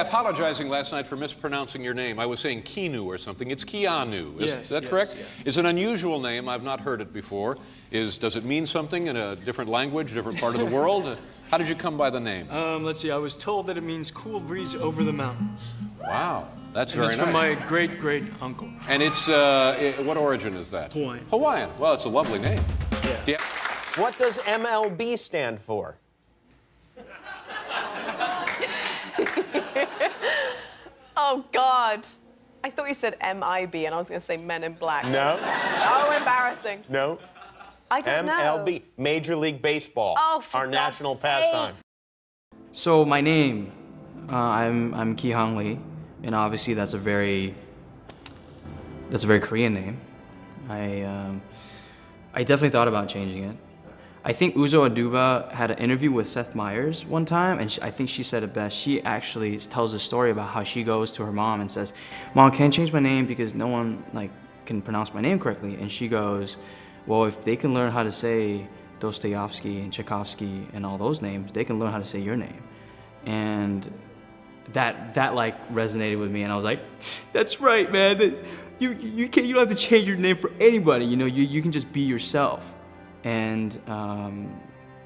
Apologizing last night for mispronouncing your name. I was saying Keanu or something. It's Keanu. Is that correct? Yes. It's an unusual name. I've not heard it before. Does it mean something in a different language, different part of the world? How did you come by the name? Let's see. I was told that it means cool breeze over the mountains. Wow, that's And very it's nice. from my great uncle. And it's what origin is that? Hawaiian. Hawaiian. Well, it's a lovely name. Yeah. What does MLB stand for? Oh, God. I thought you said MIB, and I was going to say Men in Black. No. So embarrassing. No. I don't know. MLB, Major League Baseball. Oh, for our God's national sake. pastime. So my name, I'm Ki Hong Lee, and obviously that's a very Korean name. I definitely thought about changing it. I think Uzo Aduba had an interview with Seth Meyers one time, and I think she said it best. She actually tells a story about how she goes to her mom and says, "Mom, can I change my name because no one can pronounce my name correctly?" And she goes, "Well, if they can learn how to say Dostoevsky and Tchaikovsky and all those names, they can learn how to say your name." And that resonated with me, and I was like, "That's right, man. You don't have to change your name for anybody. You know, you can just be yourself." And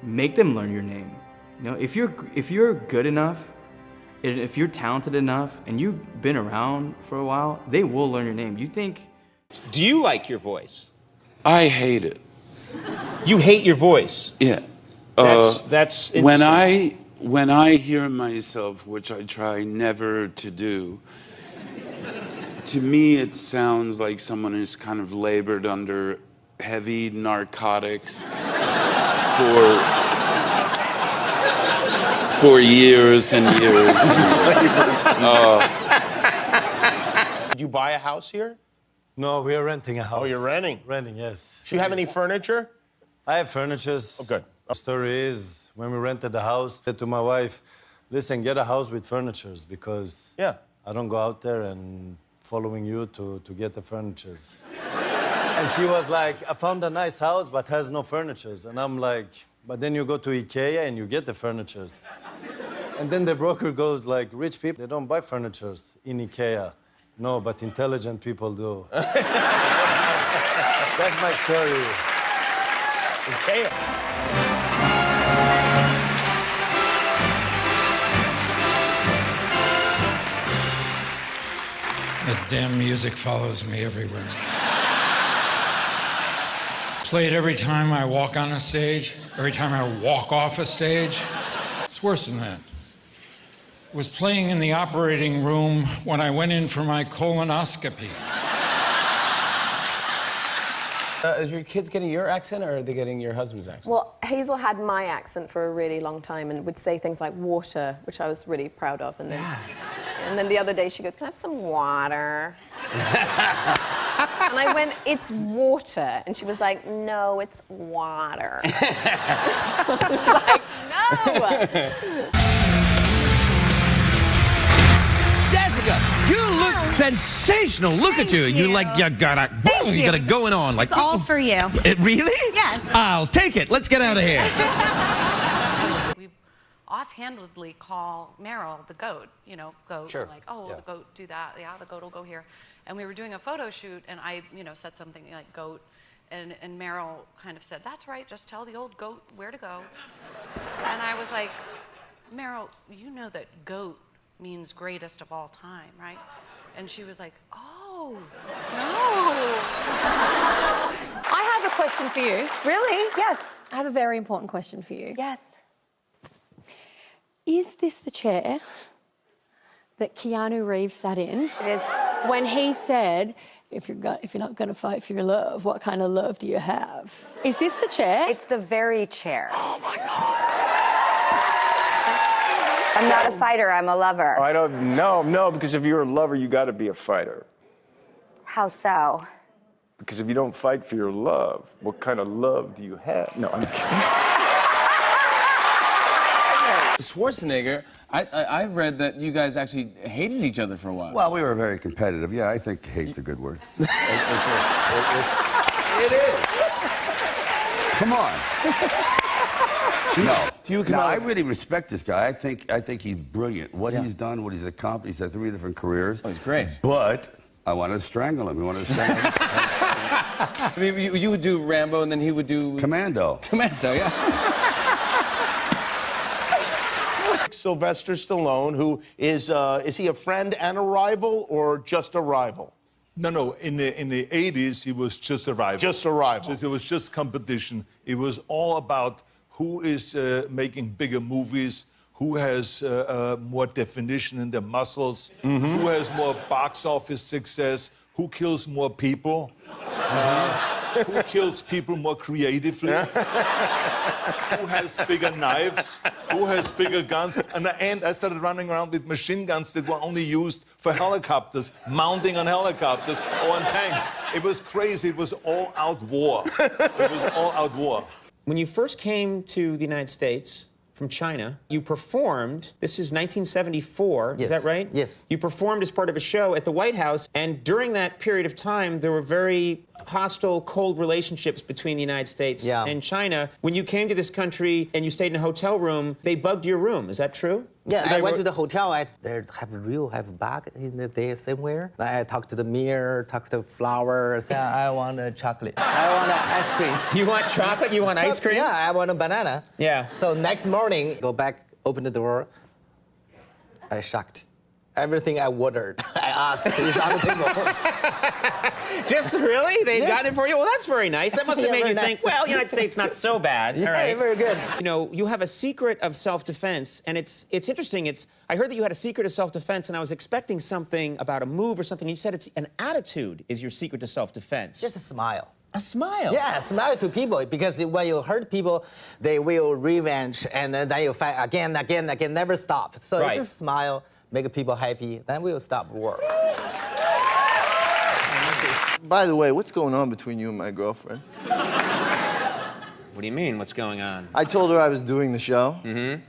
make them learn your name. You know, if you're good enough, if you're talented enough, and you've been around for a while, they will learn your name. You think? Do you like your voice? I hate it. You hate your voice? Yeah. That's interesting. When I hear myself, which I try never to do, to me it sounds like someone who's kind of labored under heavy narcotics for years and years. Did you buy a house here? No, we are renting a house. Oh, you're renting? Renting, yes. Do you have any furniture? I have furniture. Oh, good. The story is, when we rented the house, I said to my wife, "Listen, get a house with furnitures because I don't go out there and following you to get the furnitures." And she was like, "I found a nice house but has no furnitures." And I'm like, "But then you go to IKEA and you get the furnitures." And then the broker goes like, "Rich people, they don't buy furnitures in IKEA." No, but intelligent people do. That's my story. IKEA. That damn music follows me everywhere. Play it every time I walk on a stage, every time I walk off a stage. It's worse than that. It was playing in the operating room when I went in for my colonoscopy. Is your kids getting your accent, or are they getting your husband's accent? Well, Hazel had my accent for a really long time and would say things like water, which I was really proud of. And then the other day she goes, "Can I have some water?" And I went, "It's water." And she was like, "No, it's water." I was like, "No." Jessica, you look sensational. Look at you. You got it going on. Like, it's all for you. It really? Yes. I'll take it. Let's get out of here. We offhandedly call Meryl the goat. You know, goat. Sure. Like, oh, the goat do that. Yeah, the goat will go here. And we were doing a photo shoot, and I, said something like goat, and Meryl kind of said, "That's right. Just tell the old goat where to go." And I was like, "Meryl, you know that goat means greatest of all time, right?" And she was like, "Oh, no." I have a question for you. Really? Yes. I have a very important question for you. Yes. Is this the chair that Keanu Reeves sat in? It is. When he said, if you're not going to fight for your love, what kind of love do you have? Is this the chair? It's the very chair. Oh, my God. I'm not a fighter, I'm a lover. I don't know, no, because if you're a lover, you got to be a fighter. How so? Because if you don't fight for your love, what kind of love do you have? No, I'm kidding. Schwarzenegger, I've read that you guys actually hated each other for a while. Well, we were very competitive. Yeah, I think hate's a good word. It is. Come on. No. You come No, out- I really respect this guy. I think he's brilliant. What he's done, what he's accomplished. He's had 3 different careers. Oh, he's great. But I want to strangle him. You want to strangle him? I mean, you would do Rambo, and then he would do Commando. Commando, yeah. Sylvester Stallone, who is he a friend and a rival or just a rival? No. In the 80s, he was just a rival. Just a rival. It was just competition. It was all about who is making bigger movies, who has more definition in their muscles, who has more box office success, who kills more people, who kills people more creatively, who has bigger knives, who has bigger guns. And at the end, I started running around with machine guns that were only used for helicopters, mounting on helicopters or on tanks. It was crazy. It was all-out war. It was all-out war. When you first came to the United States from China, you performed, this is 1974, is that right? Yes. You performed as part of a show at the White House, and during that period of time, there were very hostile, cold relationships between the United States and China. When you came to this country and you stayed in a hotel room, they bugged your room, is that true? Yeah, I went to the hotel. There have a bag in there somewhere. I talked to the mirror, talked to flowers. Yeah, I want a chocolate. I want ice cream. You want chocolate? You want ice cream? Yeah, I want a banana. Yeah. So next morning, go back, open the door. I shocked. Everything I ordered, I asked these other people. Just really? They've gotten it for you? Well, that's very nice. That must have made you very think, nice. well, United States, not so bad. Yeah, All right. very good. You know, you have a secret of self-defense, and it's interesting. I heard that you had a secret of self-defense, and I was expecting something about a move or something. You said it's an attitude is your secret to self-defense. Just a smile. A smile? Yeah, smile to people, because when you hurt people, they will revenge, and then you fight again, never stop. So Right. just smile, make people happy, then we will stop war. By the way, what's going on between you and my girlfriend? What do you mean, what's going on? I told her I was doing the show. Mm-hmm.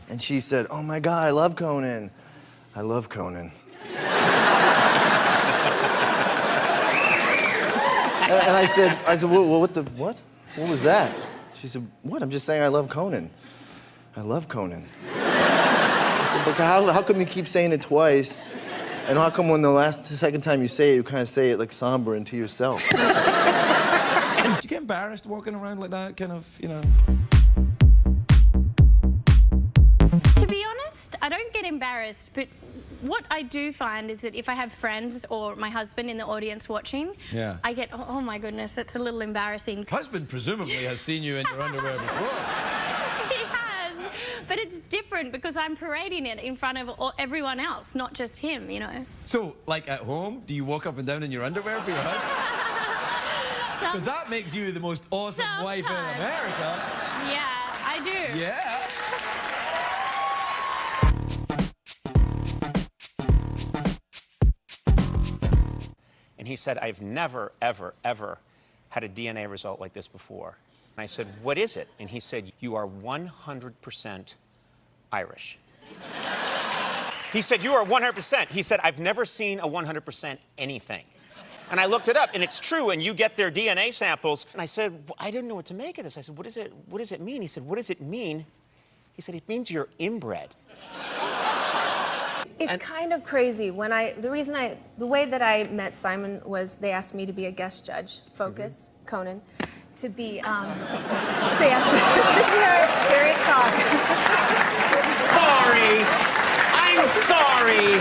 And she said, oh my God, I love Conan. I love Conan. And I said, well, what? What was that? She said, what? I'm just saying I love Conan. I love Conan. I said, but how come you keep saying it twice? And how come when the second time you say it, you kind of say it like somber and to yourself? Do you get embarrassed walking around like that, kind of, you know? To be honest, I don't get embarrassed, but what I do find is that if I have friends or my husband in the audience watching, I get, oh my goodness, that's a little embarrassing. Husband presumably has seen you in your underwear before. He has, but it's different because I'm parading it in front of everyone else, not just him, you know. So, like at home, do you walk up and down in your underwear for your husband? Because that makes you the most awesome wife in America. Yeah, I do. Yeah. And he said, I've never, ever, ever had a DNA result like this before. And I said, what is it? And he said, you are 100% Irish. He said, you are 100%. He said, I've never seen a 100% anything. And I looked it up, and it's true, and you get their DNA samples. And I said, well, I didn't know what to make of this. I said, what does it mean? He said, what does it mean? He said, it means you're inbred. It's kind of crazy. The way that I met Simon was they asked me to be a guest judge, Focus, Conan, to be, they asked me, serious talk. Sorry. I'm sorry.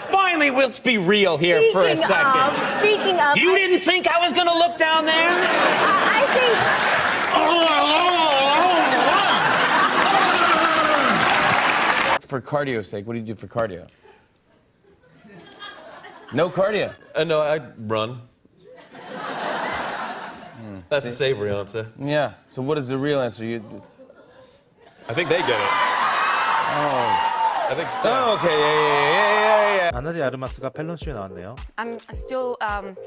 Finally, let's be real here for a second. Speaking of... You didn't think I was going to look down there? I think... For cardio's sake, what do you do for cardio? No cardio. No, I run. That's the savory answer. Yeah. So what is the real answer? I think they get it. Oh. I think. Oh, okay. Yeah. 아나 데 아르마스가 펠론쇼에 나왔네요. I'm still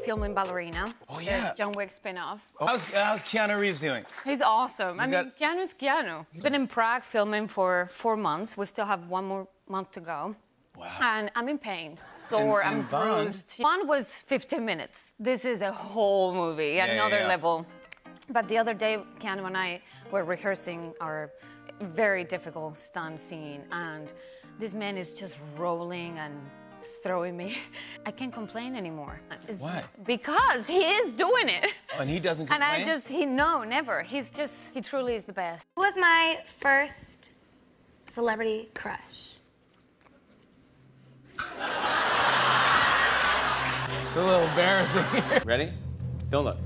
filming Ballerina. Oh, yeah. The John Wick spin-off. How's Keanu Reeves doing? He's awesome. I mean, Keanu's Keanu. He's been in Prague filming for 4 months. We still have 1 more month to go. Wow. And I'm in pain. Sore, I'm bruised. One was 15 minutes. This is a whole movie, another level. But the other day, Keanu and I were rehearsing our very difficult stunt scene, and this man is just rolling and throwing me. I can't complain anymore. Why? Because he is doing it. Oh, and he doesn't And complain? no, never. He truly is the best. Who was my first celebrity crush? It's a little embarrassing. Ready? Don't look.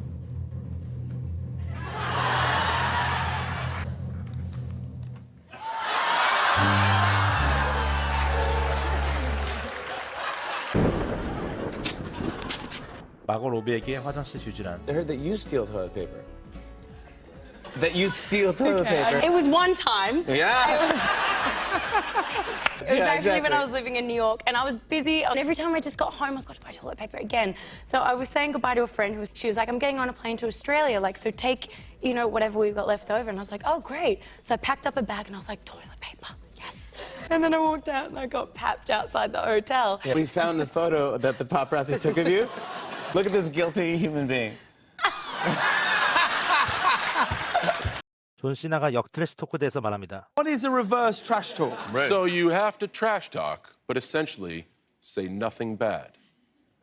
마고 로비에게 화장실 주지란. I heard that you steal toilet paper. That you steal toilet paper. It was one time. Yeah. It was actually when I was living in New York and I was busy, and every time I just got home I was got to buy toilet paper again. So I was saying goodbye to a friend she was like, I'm getting on a plane to Australia, like, so take, you know, whatever we've got left over. And I was like, oh great. So I packed up a bag and I was like, toilet paper, yes. And then I walked out and I got papped outside the hotel. Yeah. We found the photo that the paparazzi took of you. Look at this guilty human being. 존 시나가 역 트래시 토크대에서 말합니다. What is a reverse trash talk? So you have to trash talk, but essentially say nothing bad.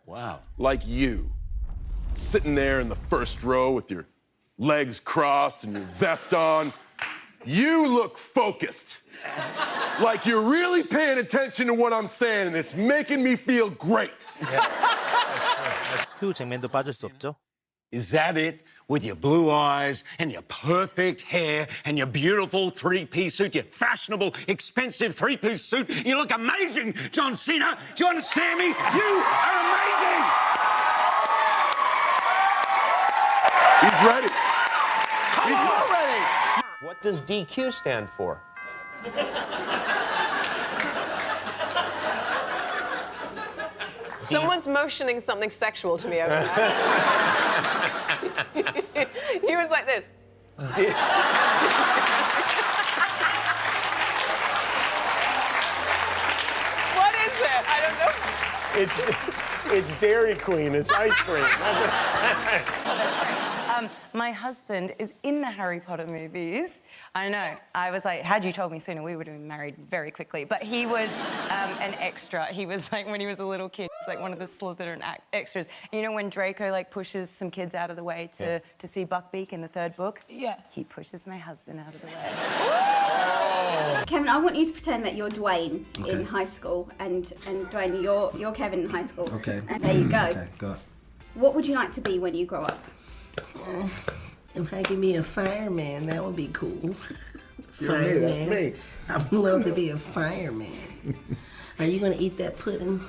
Wow. Like you, sitting there in the first row with your legs crossed and your vest on. You look focused. Like you're really paying attention to what I'm saying, and it's making me feel great. 휴 잭맨도 빠질 수 없죠. Is that it? With your blue eyes and your perfect hair and your beautiful three-piece suit, your fashionable, expensive three-piece suit. You look amazing, John Cena. Do you understand me? You are amazing! He's ready. Come on! ready. What does DQ stand for? Someone's motioning something sexual to me over there. He was like this. What is it? I don't know. It's Dairy Queen. It's ice cream. My husband is in the Harry Potter movies. I know. I was like, had you told me sooner, we would have been married very quickly. But he was an extra. He was like, when he was a little kid, he's like one of the Slytherin extras. You know when Draco like pushes some kids out of the way to see Buckbeak in the third book? Yeah. He pushes my husband out of the way. Kevin, I want you to pretend that you're Dwayne in high school, and Dwayne, you're Kevin in high school. Okay. And there you go. Okay, go. What would you like to be when you grow up? If I could be a fireman, that would be cool. You're me, that's me. I would love to be a fireman. Are you going to eat that pudding?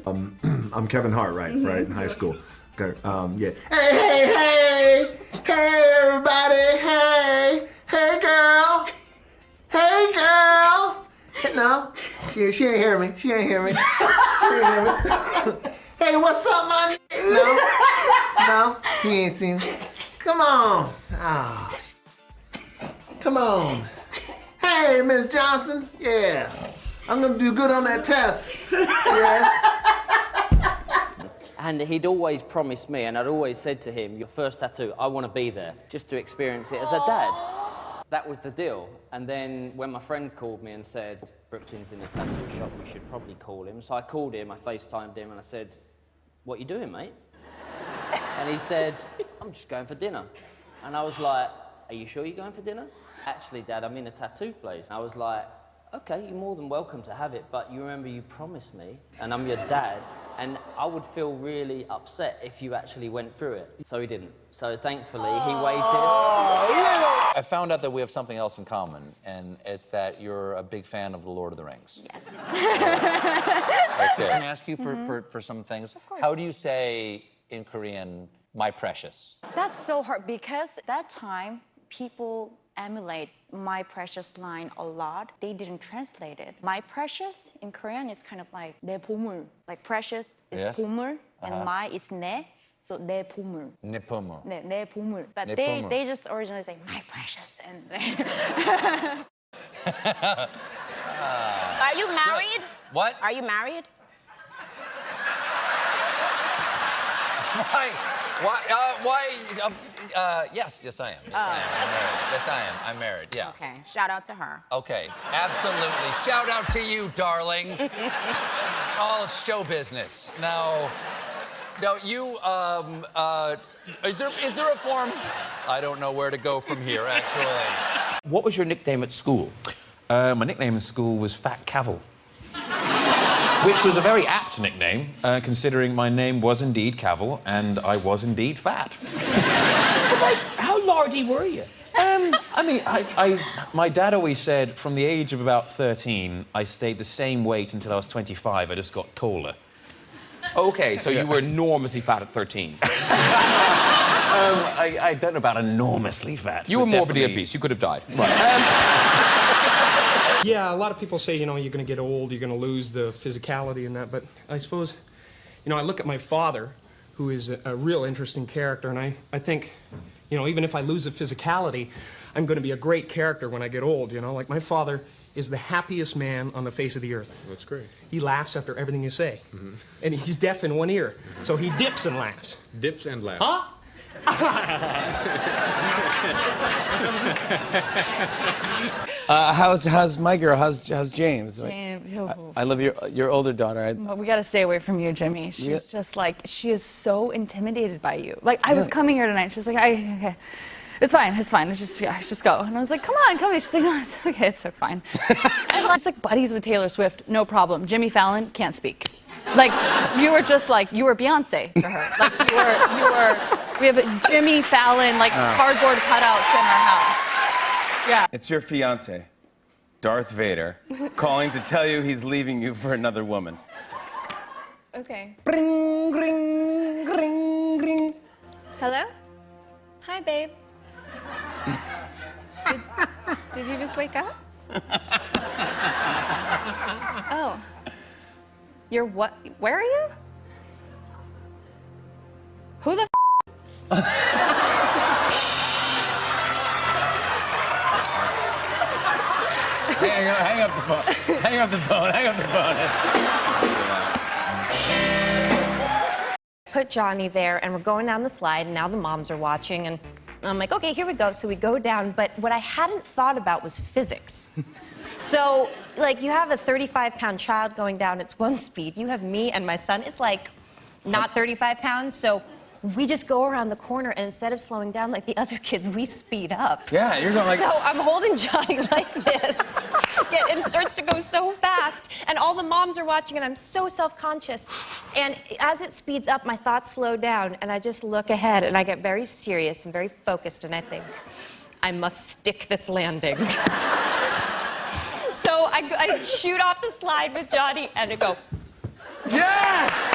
I'm Kevin Hart, right? Right, in high school. Okay, yeah. Hey, everybody. Hey, girl. Hey, girl. No, she ain't hear me. She ain't hear me. Hey, what's up, man? No, he ain't seen me. Come on. Ah, come on. Hey, Miss Johnson. Yeah, I'm gonna do good on that test. Yeah. And he'd always promised me, and I'd always said to him, your first tattoo, I want to be there, just to experience it as a dad. That was the deal. And then when my friend called me and said, Brooklyn's in the tattoo shop, you should probably call him. So I called him, I FaceTimed him, and I said, what you doing, mate? And he said, I'm just going for dinner. And I was like, are you sure you're going for dinner? Actually, Dad, I'm in a tattoo place. And I was like, okay, you're more than welcome to have it, but you remember you promised me, and I'm your dad, and I would feel really upset if you actually went through it. So he didn't. So thankfully, he waited. I found out that we have something else in common, and it's that you're a big fan of The Lord of the Rings. Yes. Okay. Can I ask you for some things? How do you say in Korean, my precious? That's so hard because that time people emulate my precious line a lot. They didn't translate it. My precious in Korean is kind of like 내 보물. Like precious is Yes. 보물 and my is 내. So 내 보물. 내 보물. 내 보물. But 내 they 보물. just originally say my precious and Are you married? What? Are you married? Yes, I am. Yes, I am. I'm married. Yes, I am. I'm married. Yeah. Okay. Shout out to her. Okay. Absolutely. Shout out to you, darling. It's all show business. Now, you. Is there a form? I don't know where to go from here. Actually. What was your nickname at school? My nickname at school was Fat Cavill. Which was a very apt nickname. Considering my name was indeed Cavill and I was indeed fat. But like, how largy were you? I mean, my dad always said from the age of about 13, I stayed the same weight until I was 25. I just got taller. Okay, so you were enormously fat at 13. I don't know about enormously fat. You were morbidly obese. You could have died. Yeah, a lot of people say, you know, you're going to get old, you're going to lose the physicality and that, but I suppose, you know, I look at my father, who is a real interesting character, and I think, you know, even if I lose the physicality, I'm going to be a great character when I get old, you know? Like, my father is the happiest man on the face of the earth. That's great. He laughs after everything you say. And he's deaf in one ear, so he dips and laughs. Dips and laughs. Huh? How's my girl? How's James? I love your older daughter. We got to stay away from you, Jimmy. She's just like, she is so intimidated by you. Like, I was coming here tonight. She's like, okay, it's fine. Let's just go. And I was like, come on. She's like, no, it's okay. It's so fine. And it's like buddies with Taylor Swift, no problem. Jimmy Fallon can't speak. Like, you were just like, you were Beyonce to her. Like, we have Jimmy Fallon, like, cardboard cutouts in our house. Yeah. It's your fiancé, Darth Vader, calling to tell you he's leaving you for another woman. Okay. Ring, ring, ring, ring. Hello? Hi, babe. Did you just wake up? Oh. You're what? Where are you? Who the Hang up the phone. Hang up the phone. Hang up the phone. Put Johnny there, and we're going down the slide, and now the moms are watching, and I'm like, okay, here we go. So we go down, but what I hadn't thought about was physics. So, like, you have a 35-pound child going down, it's one speed. You have me and my son, it's like not 35 pounds, so we just go around the corner, and instead of slowing down like the other kids, we speed up. Yeah, you're going like... So I'm holding Johnny like this, and it starts to go so fast, and all the moms are watching, and I'm so self-conscious. And as it speeds up, my thoughts slow down, and I just look ahead, and I get very serious and very focused, and I think, I must stick this landing. So I shoot off the slide with Johnny, and I go, yes!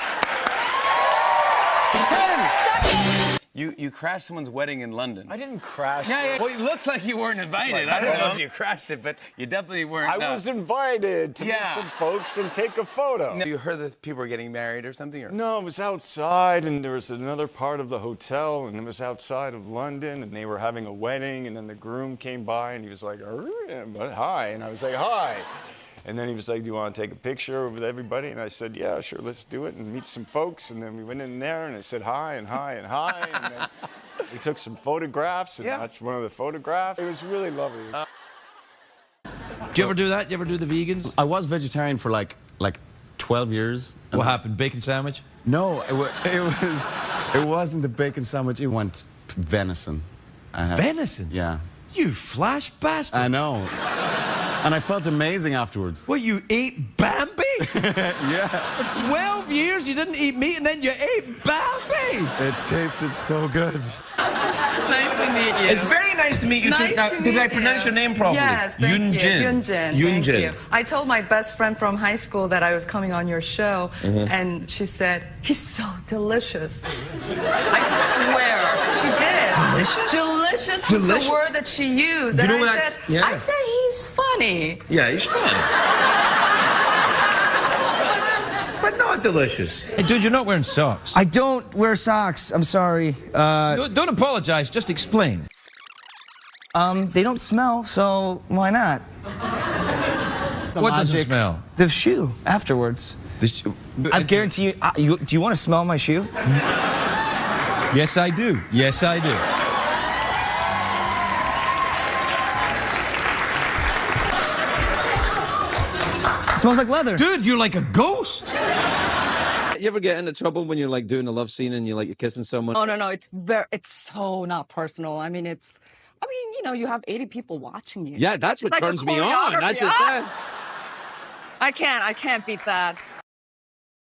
You crashed someone's wedding in London. I didn't crash Yeah, it. yeah. Well, it looks like you weren't invited. I don't know if you crashed it, but you definitely weren't. I was invited to meet some folks and take a photo. You heard that people were getting married or something? Or? No, it was outside, and there was another part of the hotel, and it was outside of London, and they were having a wedding, and then the groom came by, and he was like, hi, and I was like, hi. And then he was like, do you want to take a picture with everybody? And I said, yeah, sure, let's do it and meet some folks. And then we went in there, and I said hi, and hi, and hi. And then we took some photographs, and that's one of the photographs. It was really lovely. Do you ever do that? Do you ever do the vegans? I was vegetarian for like 12 years. What happened? Bacon sandwich? No, it wasn't the bacon sandwich. It went venison. Venison? Yeah. You flash bastard. I know. And I felt amazing afterwards. What, you ate Bambi? Yeah. For 12 years you didn't eat meat and then you ate Bambi? It tasted so good. Nice to meet you. It's very nice to meet you too. Nice Now, to did I meet pronounce you. your name properly? Yes, thank you. Yunjin. Thank you. I told my best friend from high school that I was coming on your show, and she said, he's so delicious. I swear, she did. Delicious? Delicious was the word that she used. You And know I said, he's funny. Yeah, he's fun. But not delicious. Hey, dude, you're not wearing socks. I don't wear socks. I'm sorry. Don't apologize. Just explain. They don't smell, so why not? What doesn't smell? The shoe afterwards. I guarantee you. Do you want to smell my shoe? Yes, I do. Yes, I do. It smells like leather. Dude, you're like a ghost. You ever get into trouble when you're like doing a love scene and you're kissing someone? Oh, no, it's so not personal. I mean, you know, you have 80 people watching you. Yeah, that's what It's like a turns me on. That's the choreography. thing. I can't beat that.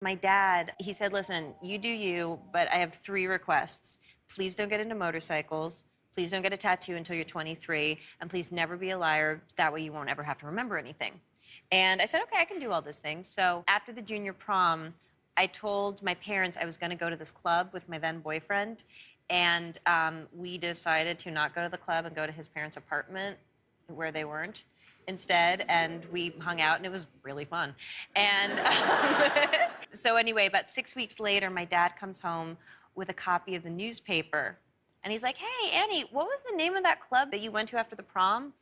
My dad, he said, listen, you do you, but I have 3 requests. Please don't get into motorcycles. Please don't get a tattoo until you're 23. And please never be a liar. That way you won't ever have to remember anything. And I said, okay, I can do all those things. So after the junior prom, I told my parents I was going to go to this club with my then boyfriend. And we decided to not go to the club and go to his parents' apartment where they weren't instead. And we hung out, and it was really fun. And so anyway, about 6 weeks later, my dad comes home with a copy of the newspaper. And he's like, hey, Annie, what was the name of that club that you went to after the prom?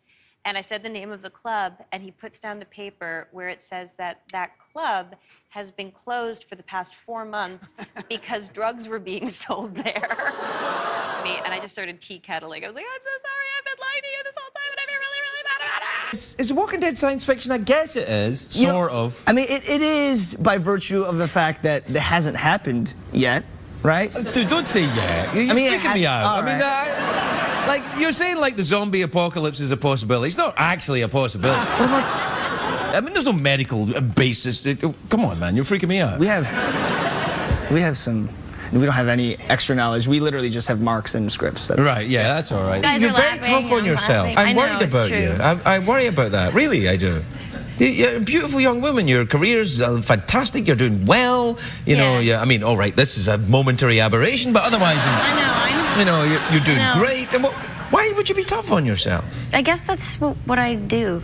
And I said the name of the club, and he puts down the paper where it says that that club has been closed for the past 4 months because drugs were being sold there. And I just started tea-kettling. I was like, I'm so sorry, I've been lying to you this whole time, and I feel really, really bad about it. Is Walking Dead science fiction? I guess it is, sort of. I mean, it is by virtue of the fact that it hasn't happened yet, right? Dude, don't say yeah. You're freaking me out. I mean, like, you're saying like the zombie apocalypse is a possibility. It's not actually a possibility. I mean, there's no medical basis. Come on, man, you're freaking me out. We have some. We don't have any extra knowledge. We literally just have marks and scripts. That's right, yeah, that's all right. You're very tough on yourself. I'm worried about you. I worry about that. Really, I do. You're a beautiful young woman. Your career's fantastic. You're doing well. You know, I mean, all right, this is a momentary aberration, but otherwise, I know. You know, you're doing great. And why would you be tough on yourself? I guess that's what I do.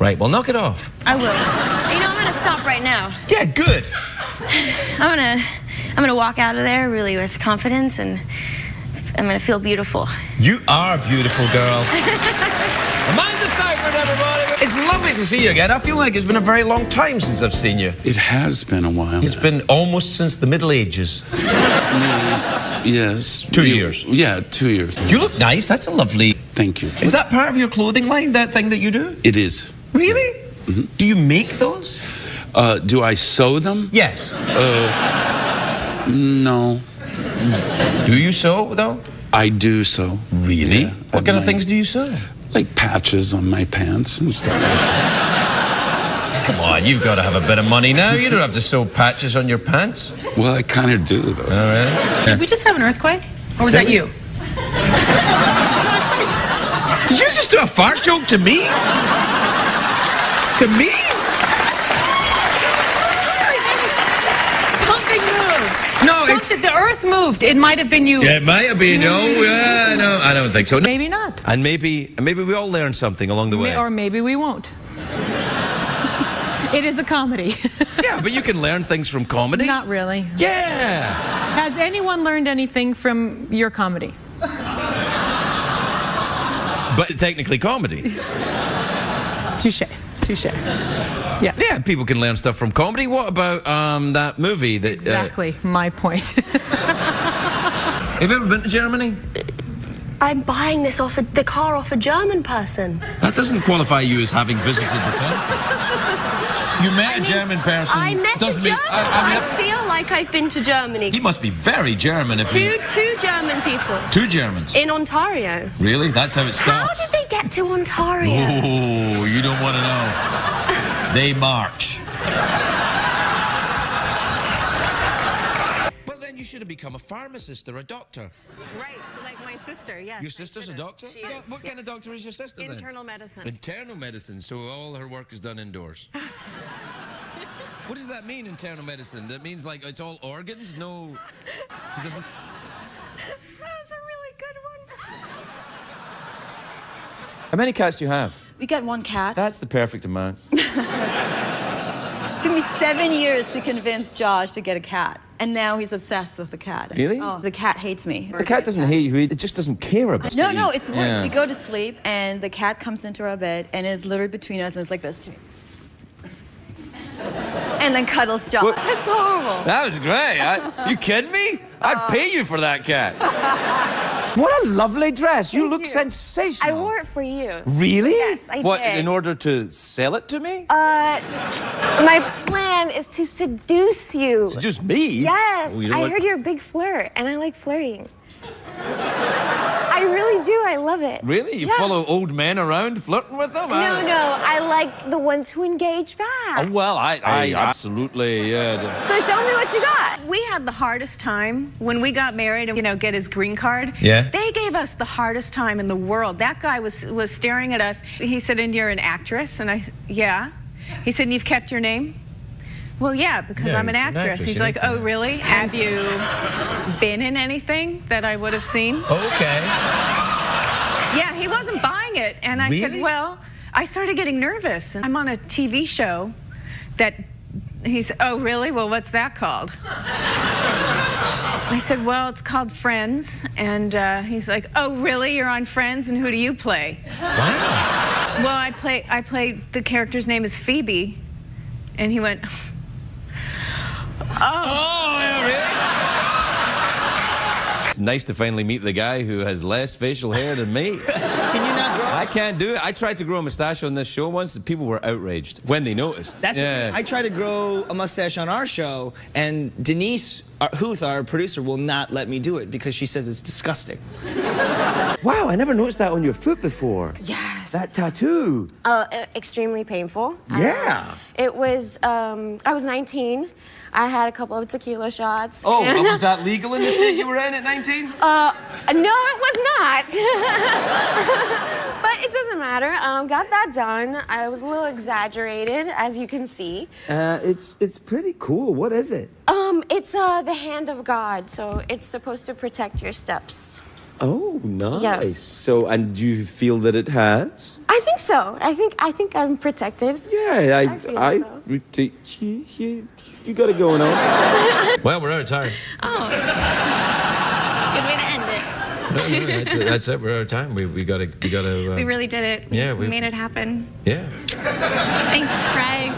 Right, well, knock it off. I will. You know, I'm gonna stop right now. Yeah, good. I'm gonna walk out of there really with confidence, and I'm gonna feel beautiful. You are beautiful, girl. Mind the Cypher, everybody. It's lovely to see you again. I feel like it's been a very long time since I've seen you. It has been a while. It's been almost since the Middle Ages. Yes. 2 years. Yeah, 2 years. You look nice. That's a lovely... Thank you. Is that part of your clothing line, that thing that you do? It is. Really? Mm-hmm. Do you make those? Do I sew them? Yes. No. Do you sew, though? I do sew. Really? Yeah, what kind of things do you sew? Like patches on my pants and stuff like that. Come on, you've got to have a bit of money now. You don't have to sew patches on your pants. Well, I kind of do, though. All right. Did we just have an earthquake? Or was that you? Did you just do a fart joke to me? To me? Something moved. No, the earth moved. It might have been you. Yeah, it might have been. No, no, I don't think so. No. Maybe not. And maybe we all learned something along the way. Or maybe we won't. It is a comedy. Yeah, but you can learn things from comedy. Not really. Yeah. Has anyone learned anything from your comedy? But technically comedy. Touche. Yeah. Yeah, people can learn stuff from comedy. What about that movie that... Exactly my point. Have you ever been to Germany? I'm buying this the car off a German person. That doesn't qualify you as having visited the country. You met a German person. I met a German. I feel like I've been to Germany. He must be very German if Two German people. 2 Germans? In Ontario. Really? That's how it starts? How did they get to Ontario? Oh, you don't want to know. They march. Well, then you should have become a pharmacist or a doctor. Right, so like my sister, yes. Your sister's a doctor? She is. What kind of doctor is your sister then? Internal medicine. Internal medicine, so all her work is done indoors. What does that mean, internal medicine? That means like it's all organs? No, she doesn't... That's a really good one. How many cats do you have? We got 1 cat. That's the perfect amount. It took me 7 years to convince Josh to get a cat. And now he's obsessed with the cat. Really? Oh, the cat hates me. The cat doesn't hate you, it just doesn't care about you. No, it's worse. Yeah. We go to sleep, and the cat comes into our bed and is literally between us, and it's like this to me. and then cuddles Josh. What? It's horrible. That was great. You kidding me? I'd pay you for that cat. What a lovely dress. You look you. sensational. I wore it for you. Really? Yes, I What, did. in order to sell it to me? My plan is to seduce you. Seduce me? Yes, Oh, you know I what? heard you're a big flirt, and I like flirting. I really do. I love it. Really? You Yeah. follow old men around flirting with them? No, I like the ones who engage back. Oh, well, I absolutely, yeah. So show me what you got. We had the hardest time when we got married and, get his green card. Yeah. They gave us the hardest time in the world. That guy was staring at us. He said, and you're an actress? And I, yeah. He said, and you've kept your name? Well, yeah, because Yeah, I'm an he's an actress. actress, He's you like, need to oh, know. really? Have you been in anything that I would have seen? Okay. Yeah, he wasn't buying it. And I said, Really? well, I started getting nervous. And I'm on a TV show that he said, oh, really? Well, what's that called? I said, well, it's called Friends. And he's like, oh, really? You're on Friends? And who do you play? Wow. Well, I play, the character's name is Phoebe. And he went, Oh, yeah, really? It's nice to finally meet the guy who has less facial hair than me. Can you not grow? I can't do it. I tried to grow a mustache on this show once, and people were outraged when they noticed. That's yeah. I tried to grow a mustache on our show, and Denise Huth, our producer, will not let me do it because she says it's disgusting. Wow, I never noticed that on your foot before. Yes. That tattoo. Extremely painful. Yeah. It was, I was 19. I had a couple of tequila shots. Oh, and- was that legal in the state you were in at 19? No, it was not. But it doesn't matter. Got that done. I was a little exaggerated, as you can see. It's pretty cool. What is it? It's the hand of God, so it's supposed to protect your steps. Oh, nice. Yes. So, and do you feel that it has? I think so. I think I'm protected. Yeah, I feel so. You got it going on. Well, we're out of time. Oh. Good way to end it. No, that's it. We're out of time. We gotta. We really did it. Yeah, we made it happen. Yeah. Thanks, Craig.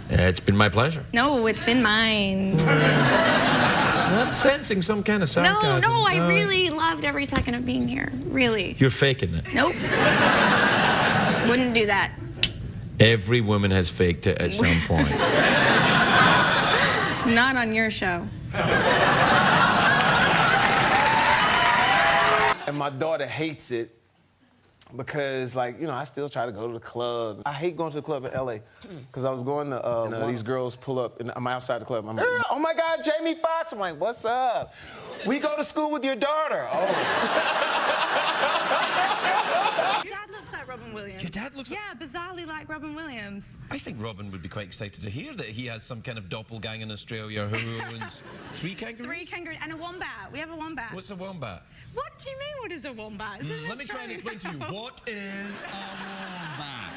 It's been my pleasure. No, it's been mine. Not sensing some kind of sarcasm. No, I really loved every second of being here. Really. You're faking it. Nope. Wouldn't do that. Every woman has faked it at some point. Not on your show. And my daughter hates it because, I still try to go to the club. I hate going to the club in LA because I was going to, these girls pull up, and I'm outside the club. I'm like, oh my God, Jamie Foxx. I'm like, what's up? We go to school with your daughter. Oh. Your dad looks like Robin Williams. Your dad looks like... Yeah, bizarrely like Robin Williams. I think Robin would be quite excited to hear that he has some kind of doppelganger in Australia who owns 3 kangaroos? 3 kangaroos and a wombat. We have a wombat. What's a wombat? What do you mean, what is a wombat? Let me try and explain to you. What is a wombat?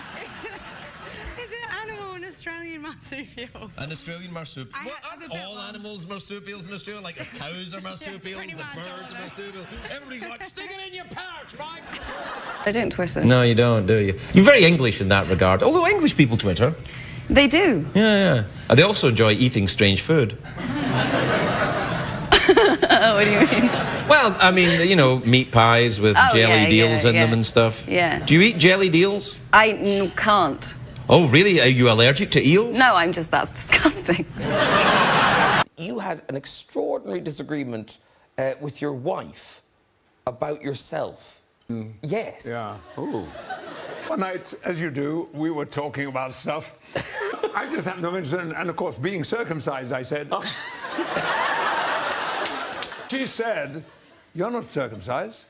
It's an animal, an Australian marsupial. An Australian marsupial? Aren't all animals marsupials in Australia? Like the cows are marsupials, the birds are marsupials. Everybody's like, stick it in your pouch, right? I don't Twitter. No, you don't, do you? You're very English in that regard. Although English people Twitter. They do. Yeah. And they also enjoy eating strange food. What do you mean? Well, I mean, meat pies with jelly deals in them and stuff. Yeah. Do you eat jelly deals? I can't. Oh, really? Are you allergic to eels? No, that's disgusting. You had an extraordinary disagreement with your wife about yourself. Yes. Yeah. Ooh. One night, as you do, we were talking about stuff. I just happened to mention, and of course, being circumcised, I said. She said, "You're not circumcised."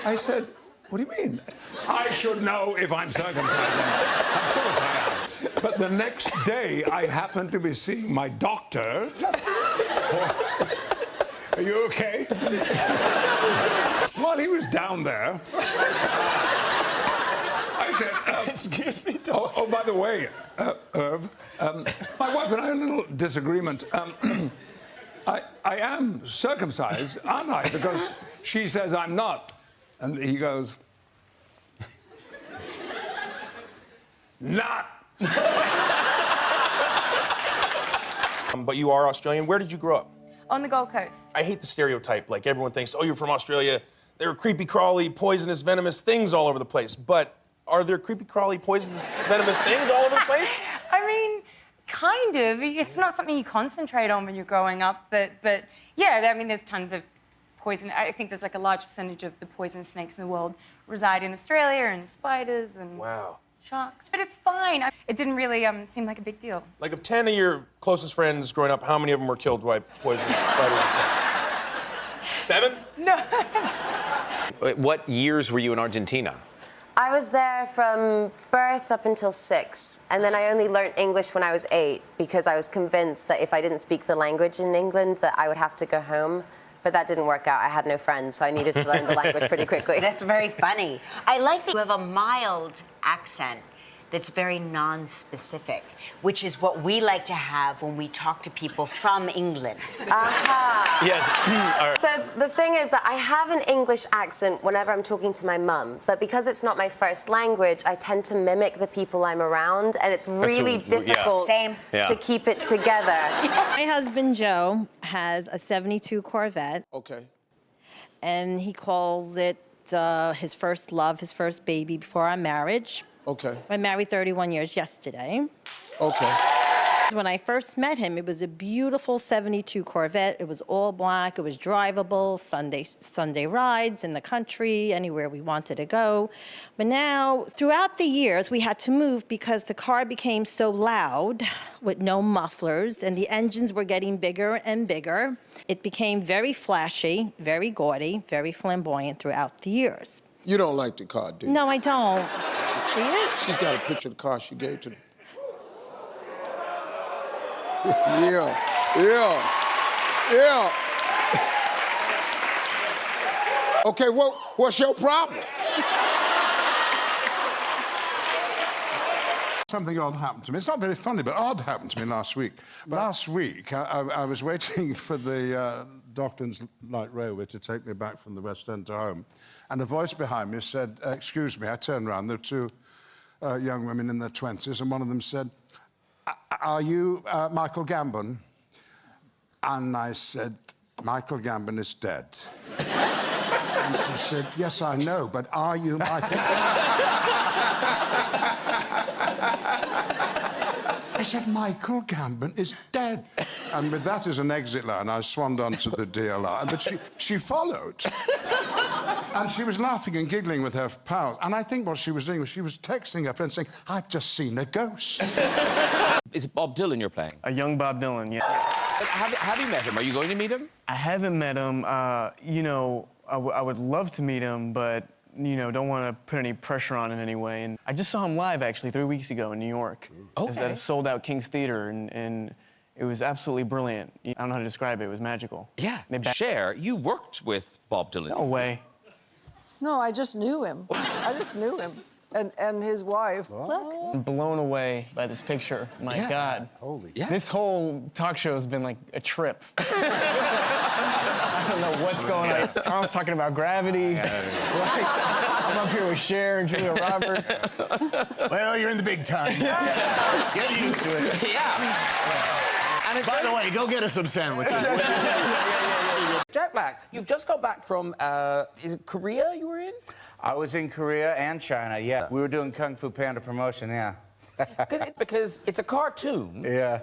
I said, "What do you mean? I should know if I'm circumcised." Of course I am. But the next day, I happened to be seeing my doctor. Are you okay? While he was down there, I said, excuse me, Doc. Oh, by the way, Irv, my wife and I had a little disagreement. I am circumcised, aren't I? Because she says I'm not. And he goes, not. But you are Australian. Where did you grow up? On the Gold Coast. I hate the stereotype. Like, everyone thinks, oh, you're from Australia. There are creepy, crawly, poisonous, venomous things all over the place. But are there creepy, crawly, poisonous, venomous things all over the place? I mean, kind of. It's not something you concentrate on when you're growing up, but yeah, I mean, there's tons of poison. I think there's like a large percentage of the poisonous snakes in the world reside in Australia, and spiders and sharks. But it's fine. It didn't really seem like a big deal. Like, of 10 of your closest friends growing up, how many of them were killed by poisonous spiders and snakes? 7? No. What years were you in Argentina? I was there from birth up until 6, and then I only learned English when I was 8 because I was convinced that if I didn't speak the language in England that I would have to go home. But that didn't work out. I had no friends, so I needed to learn the language pretty quickly. That's very funny. I like that you have a mild accent that's very non-specific, which is what we like to have when we talk to people from England. Aha. Yes. All right. So the thing is that I have an English accent whenever I'm talking to my mum, but because it's not my first language, I tend to mimic the people I'm around, and it's really difficult to keep it together. My husband, Joe, has a 72 Corvette. Okay. And he calls it his first love, his first baby before our marriage. Okay. I married 31 years yesterday. Okay. When I first met him, it was a beautiful 72 Corvette. It was all black. It was drivable, Sunday rides in the country, anywhere we wanted to go. But now, throughout the years, we had to move because the car became so loud with no mufflers, and the engines were getting bigger and bigger. It became very flashy, very gaudy, very flamboyant throughout the years. You don't like the car, do you? No, I don't. See it? She's got a picture of the car she gave to me. Yeah. Okay, what's your problem? Something odd happened to me. It's not very funny, but odd happened to me last week. Last week, I was waiting for the Docklands Light Railway to take me back from the West End to home, and a voice behind me said, excuse me. I turned around. There were two young women in their 20s, and one of them said, are you Michael Gambon? And I said, Michael Gambon is dead. And she said, yes, I know, but are you Michael? I said, Michael Gambon is dead. And with that as an exit line, I swanned onto the DLR. But she followed. And she was laughing and giggling with her pals. And I think what she was doing was she was texting her friend saying, I've just seen a ghost. Is it Bob Dylan you're playing? A young Bob Dylan, yeah. Have you met him? Are you going to meet him? I haven't met him. You know, I would love to meet him, but, you know, don't want to put any pressure on in any way. And I just saw him live, actually, 3 weeks ago in New York. Okay. At a sold-out King's Theater, and it was absolutely brilliant. I don't know how to describe it. It was magical. Yeah. Cher, you worked with Bob Dylan. No way. No, I just knew him. I just knew him. And his wife. Look. I'm blown away by this picture. My God. Holy. Yeah. This whole talk show has been like a trip. I don't know what's going on. Tom's talking about gravity. Like, I'm up here with Cher and Julia Roberts. Well, you're in the big time. Get used to it. Yeah. And by the way, go get us some sandwiches. Jet lag. You've just got back from, is it Korea you were in? I was in Korea and China, yeah. We were doing Kung Fu Panda promotion, yeah. Because it's a cartoon. Yeah.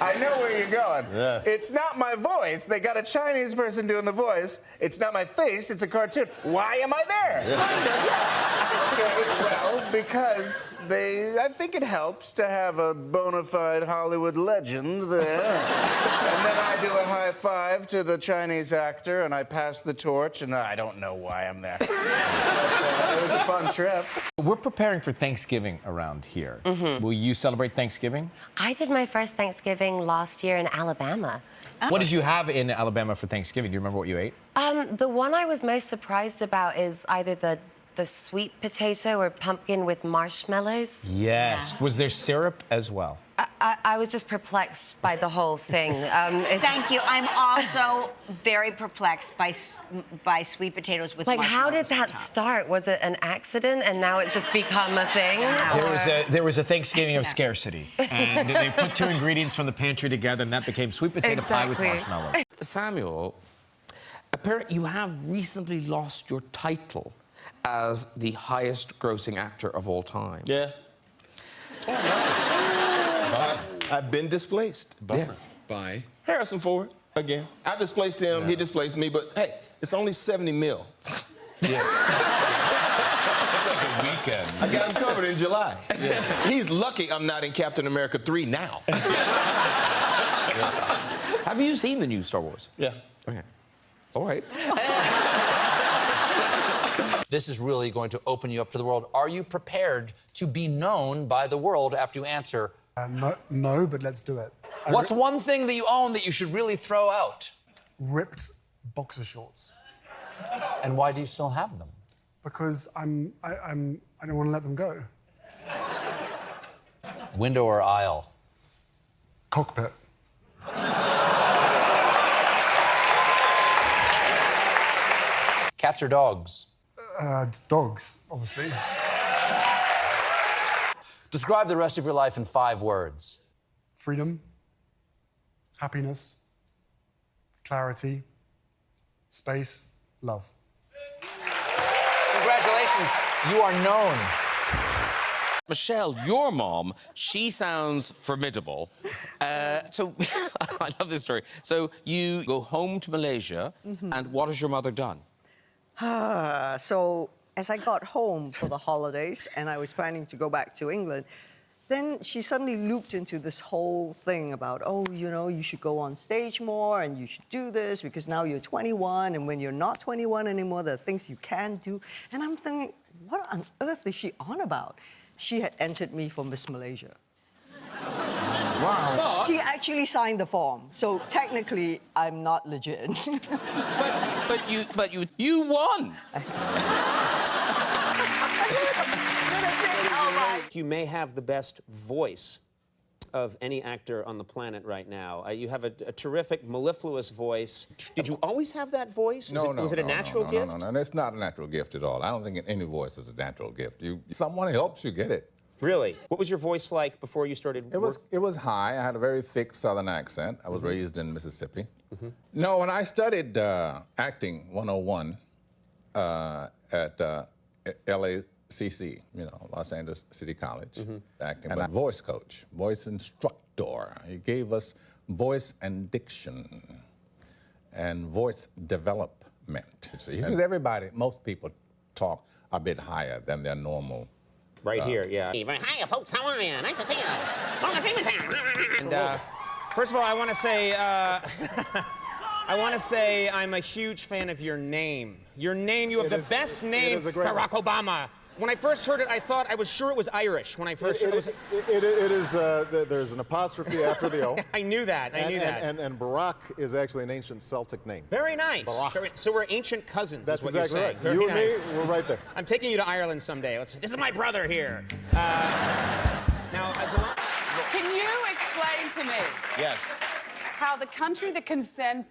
I know where you're going. Yeah. It's not my voice. They got a Chinese person doing the voice. It's not my face, it's a cartoon. Why am I there? Okay, well, because I think it helps to have a bona fide Hollywood legend there. And then I do a high five to the Chinese actor, and I pass the torch, and I don't know why I'm there. But, it was a fun trip. We're preparing for Thanksgiving around here. Mm-hmm. Will you celebrate Thanksgiving? I did my first Thanksgiving last year in Alabama. What did you have in Alabama for Thanksgiving? Do you remember what you ate? The one I was most surprised about is either the sweet potato or pumpkin with marshmallows. Yes. Yeah. Was there syrup as well? I was just perplexed by the whole thing. Thank you. I'm also very perplexed by sweet potatoes with Like, how did marshmallows on that top. start? Was it an accident and now it's just become a thing? There was a Thanksgiving of scarcity, and they put two ingredients from the pantry together, and that became sweet potato pie with marshmallow. Samuel, apparently you have recently lost your title as the highest grossing actor of all time. Yeah. I've been displaced. By? Harrison Ford, again. I displaced him, he displaced me, but hey, it's only 70 mil. Yeah. It's like a weekend. I got him covered in July. Yeah. He's lucky I'm not in Captain America 3 now. Have you seen the new Star Wars? Yeah. Okay. All right. This is really going to open you up to the world. Are you prepared to be known by the world after you answer? No, but let's do it. What's one thing that you own that you should really throw out? Ripped boxer shorts. And why do you still have them? Because I don't want to let them go. Window or aisle? Cockpit. Cats or dogs? Dogs, obviously. Describe the rest of your life in 5 words. Freedom, happiness, clarity, space, love. Congratulations, you are known. Michelle, your mom, she sounds formidable. So, I love this story. So, you go home to Malaysia, and what has your mother done? So as I got home for the holidays and I was planning to go back to England, then she suddenly looped into this whole thing about, oh, you know, you should go on stage more and you should do this because now you're 21 and when you're not 21 anymore, there are things you can do. And I'm thinking, what on earth is she on about? She had entered me for Miss Malaysia. Wow. She actually signed the form, so technically I'm not legit. But you won. You may have the best voice of any actor on the planet right now. You have a terrific, mellifluous voice. Did you always have that voice? Was it a natural gift? No, it's not a natural gift at all. I don't think any voice is a natural gift. Someone helps you get it. Really? What was your voice like before you started? It was high. I had a very thick Southern accent. I was raised in Mississippi. No, when I studied acting 101 at LACC, Los Angeles City College, acting, and a voice coach, voice instructor. He gave us voice and diction and voice development. So he says most people talk a bit higher than their normal. Right here, yeah. Hiya, folks. How are you? Nice to see you. Long time. And, first of all, I want to say I'm a huge fan of your name. Your name, you have the best name, Barack Obama. When I first heard it, I was sure it was Irish. When I first heard it. It is, there's an apostrophe after the O. I knew that, And Barack is actually an ancient Celtic name. Very nice. So we're ancient cousins. That's is what exactly you're right. saying. You Very and nice. me, we're right there. I'm taking you to Ireland someday. This is my brother here. Now, can you explain to me? Yes. How the country that can send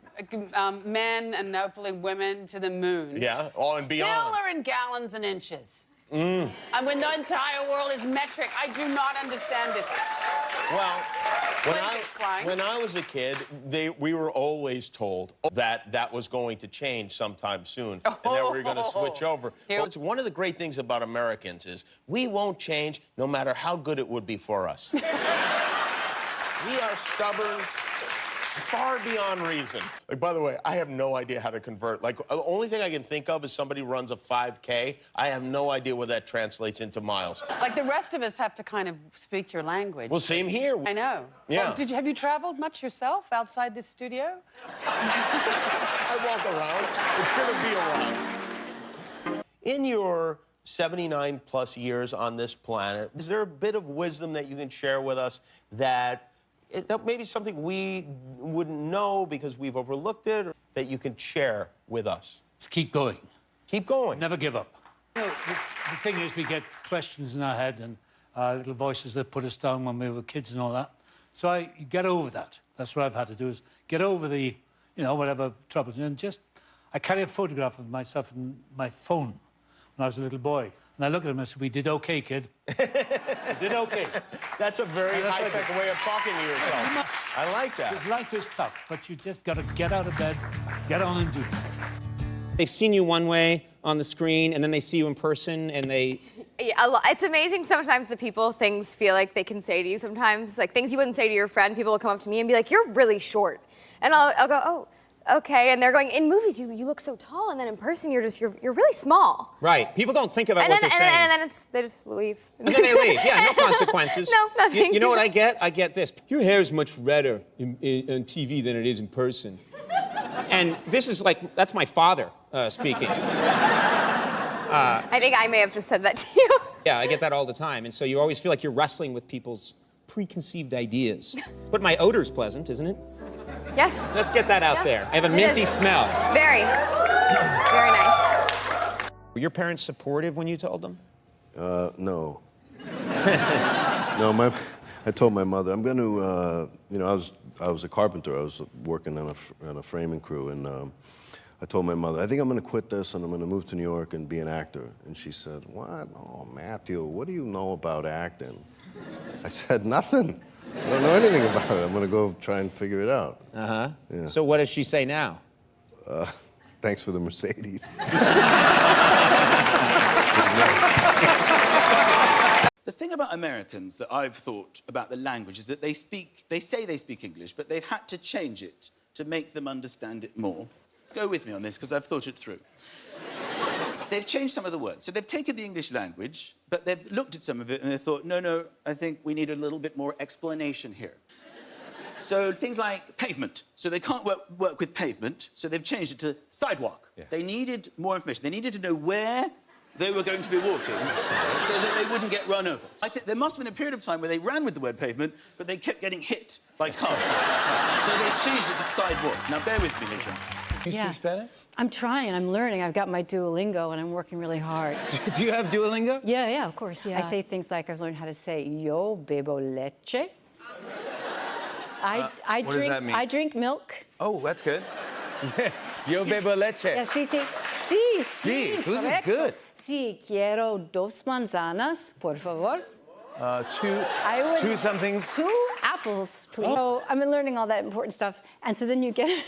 men and hopefully women to the moon. Yeah, all and beyond. Still are in gallons and inches. Mm. And when the entire world is metric, I do not understand this. Well, explain. when I was a kid, we were always told that was going to change sometime soon, and that we were going to switch over. Well, it's one of the great things about Americans is we won't change no matter how good it would be for us. We are stubborn. Far beyond reason. Like, by the way, I have no idea how to convert. Like, the only thing I can think of is somebody runs a 5K. I have no idea what that translates into miles. Like the rest of us have to kind of speak your language. Well, same here. I know. Yeah. Well, have you traveled much yourself outside this studio? I walk around. It's going to be around. In your 79 plus years on this planet, is there a bit of wisdom that you can share with us that maybe something we wouldn't know because we've overlooked it, or that you can share with us? Just keep going. Keep going. Never give up. You know, the thing is, we get questions in our head and little voices that put us down when we were kids and all that. So I get over that. That's what I've had to do, is get over the, you know, whatever troubles. And just, I carry a photograph of myself in my phone when I was a little boy. And I look at him and I said, we did okay, kid. We did okay. That's a very high-tech way of talking to yourself. I like that. Because life is tough, but you just got to get out of bed, get on and do it. They've seen you one way on the screen, and then they see you in person, and they... Yeah, it's amazing sometimes the people things feel like they can say to you sometimes. Like things you wouldn't say to your friend, people will come up to me and be like, you're really short. And I'll go, oh, okay. And they're going, in movies, you look so tall, and then in person, you're really small. Right. People don't think about what they're saying. And then they just leave. And then they leave. Yeah, no consequences. No, nothing. You know what I get? I get this. Your hair is much redder on TV than it is in person. And this is like, that's my father speaking. I think I may have just said that to you. Yeah, I get that all the time. And so you always feel like you're wrestling with people's preconceived ideas. But my odor's pleasant, isn't it? Yes. Let's get that out there. I have a minty smell. Very. Very nice. Were your parents supportive when you told them? No. No, I told my mother, I'm going to, you know, I was a carpenter. I was working on a framing crew, and I told my mother, I think I'm going to quit this and I'm going to move to New York and be an actor. And she said, what? Oh, Matthew, what do you know about acting? I said, nothing. I don't know anything about it. I'm going to go try and figure it out. Uh-huh. Yeah. So what does she say now? Thanks for the Mercedes. The thing about Americans that I've thought about the language is that they say they speak English, but they've had to change it to make them understand it more. Go with me on this, because I've thought it through. They've changed some of the words. So they've taken the English language, but they've looked at some of it and they thought, no, I think we need a little bit more explanation here. So things like pavement. So they can't work with pavement, so they've changed it to sidewalk. Yeah. They needed more information. They needed to know where they were going to be walking so that they wouldn't get run over. I think there must have been a period of time where they ran with the word pavement, but they kept getting hit by cars. So they changed it to sidewalk. Now, bear with me, Hijra. You speak Spanish? I'm trying. I'm learning. I've got my Duolingo, and I'm working really hard. Do you have Duolingo? Yeah, of course, yeah. I say things like I've learned how to say, yo bebo leche. What does that mean? I drink milk. Oh, that's good. Yo bebo leche. Yeah, sí. Sí, this is good. Sí, quiero dos manzanas, por favor. Two somethings. 2 apples, please. So I've been learning all that important stuff, and so then you get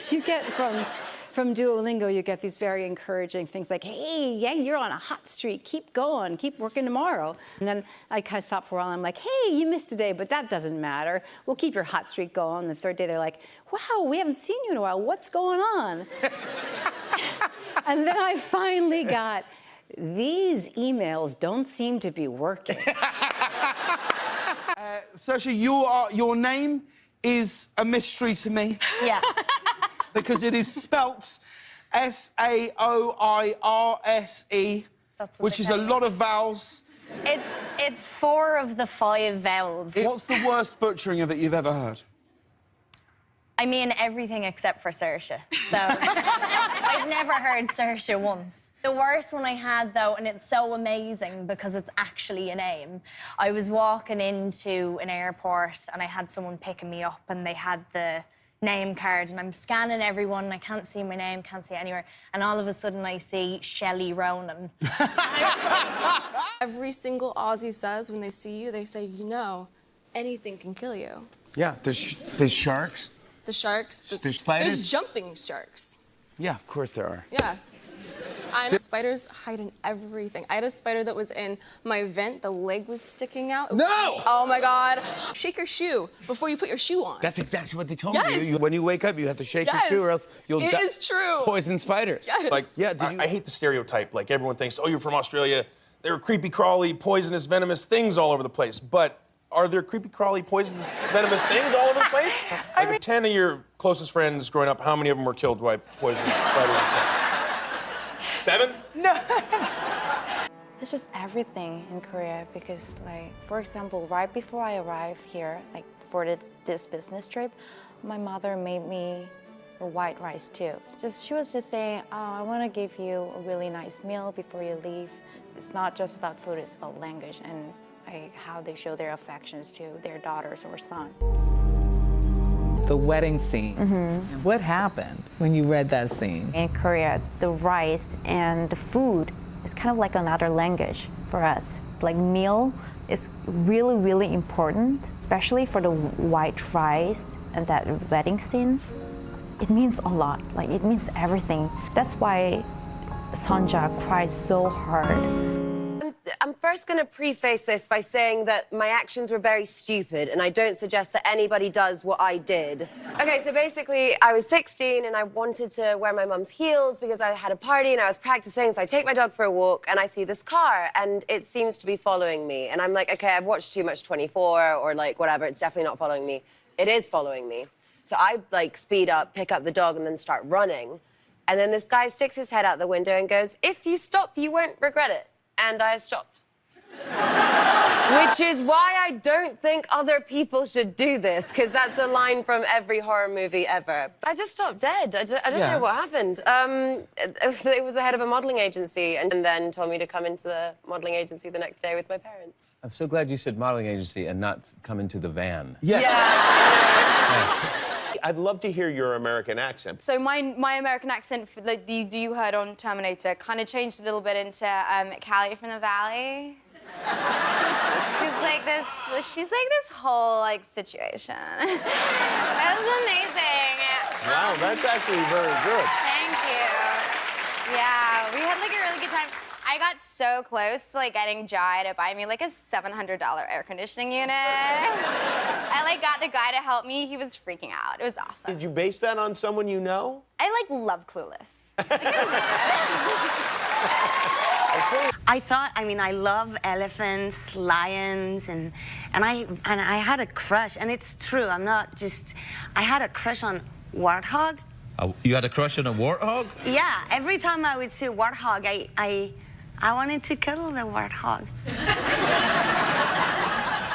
from Duolingo, you get these very encouraging things like, hey, yeah, you're on a hot streak. Keep going. Keep working tomorrow. And then I kind of stop for a while, and I'm like, hey, you missed a day, but that doesn't matter. We'll keep your hot streak going. The third day, they're like, wow, we haven't seen you in a while. What's going on? And then I finally got, these emails don't seem to be working. Saoirse, your name is a mystery to me. Yeah. Because it is spelt Saoirse, which is a lot of vowels. It's 4 of the 5 vowels. What's the worst butchering of it you've ever heard? I mean, everything except for Saoirse. So I've never heard Saoirse once. The worst one I had, though, and it's so amazing because it's actually a name. I was walking into an airport and I had someone picking me up and they had the name card and I'm scanning everyone and I can't see my name, can't see it anywhere. And all of a sudden I see Shelley Ronan. Every single Aussie says when they see you, they say, you know, anything can kill you. Yeah, there's sharks. The sharks. There's spiders? There's jumping sharks. Yeah, of course there are. Yeah. I know spiders hide in everything. I had a spider that was in my vent. The leg was sticking out. No! Oh, my God. Shake your shoe before you put your shoe on. That's exactly what they told Yes. me. When you wake up, you have to shake your Yes. shoe or else you'll It is true. poison spiders. Yes. Like, yeah, I hate the stereotype. Like, everyone thinks, oh, you're from Australia. There are creepy, crawly, poisonous, venomous things all over the place. But are there creepy, crawly, poisonous, venomous things all over the place? Like, 10 of your closest friends growing up, how many of them were killed by poisonous spiders and snakes? 7? No. It's just everything in Korea because, like, for example, right before I arrived here, like, for this business trip, my mother made me a white rice too. She was just saying, oh, I want to give you a really nice meal before you leave. It's not just about food, it's about language and how they show their affections to their daughters or son. the wedding scene. What happened when you read that scene? In Korea, the rice and the food is kind of like another language for us. It's like meal is really, really important, especially for the white rice and that wedding scene. It means a lot, like it means everything. That's why Sonja cried so hard. I'm first going to preface this by saying that my actions were very stupid, and I don't suggest that anybody does what I did. Okay, so basically, I was 16, and I wanted to wear my mum's heels because I had a party and I was practicing, so I take my dog for a walk, and I see this car, and it seems to be following me. And I'm like, okay, I've watched too much 24, or like, whatever, it's definitely not following me. It is following me. So I, like, speed up, pick up the dog, and then start running. And then this guy sticks his head out the window and goes, "If you stop, you won't regret it." And I stopped. Which is why I don't think other people should do this, because that's a line from every horror movie ever. I just stopped dead. I don't know what happened. It was the head of a modeling agency, and then told me to come into the modeling agency the next day with my parents. I'm so glad you said modeling agency and not come into the van. I'd love to hear your American accent. So my American accent, like you heard on Terminator, kind of changed a little bit into Callie from the Valley. She's like this whole like situation. That was amazing. Wow, that's actually very good. Thank you. Yeah, we had like a really good time. I got so close to like getting Jai to buy me like a $700 air conditioning unit. I like got the guy to help me. He was freaking out. It was awesome. Did you base that on someone you know? I like love Clueless. I thought, I mean, I love elephants, lions, and I had a crush, and it's true. I'm not just. I had a crush on warthog. You had a crush on a warthog? Yeah, every time I would see a warthog, I wanted to cuddle the warthog.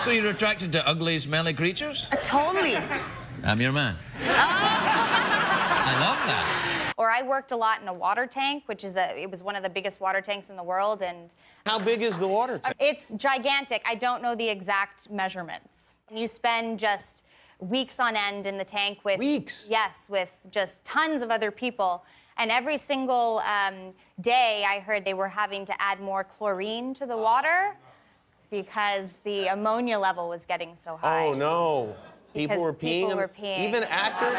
So you're attracted to ugly, smelly creatures? Totally. I'm your man. I love that. Or I worked a lot in a water tank, which is it was one of the biggest water tanks in the world, and How big is the water tank? it's gigantic. I don't know the exact measurements. You spend just weeks on end in the tank with Yes, with just tons of other people. And every single day, I heard they were having to add more chlorine to the water because the ammonia level was getting so high. Oh, no. Because People were peeing? people were peeing. Even actors?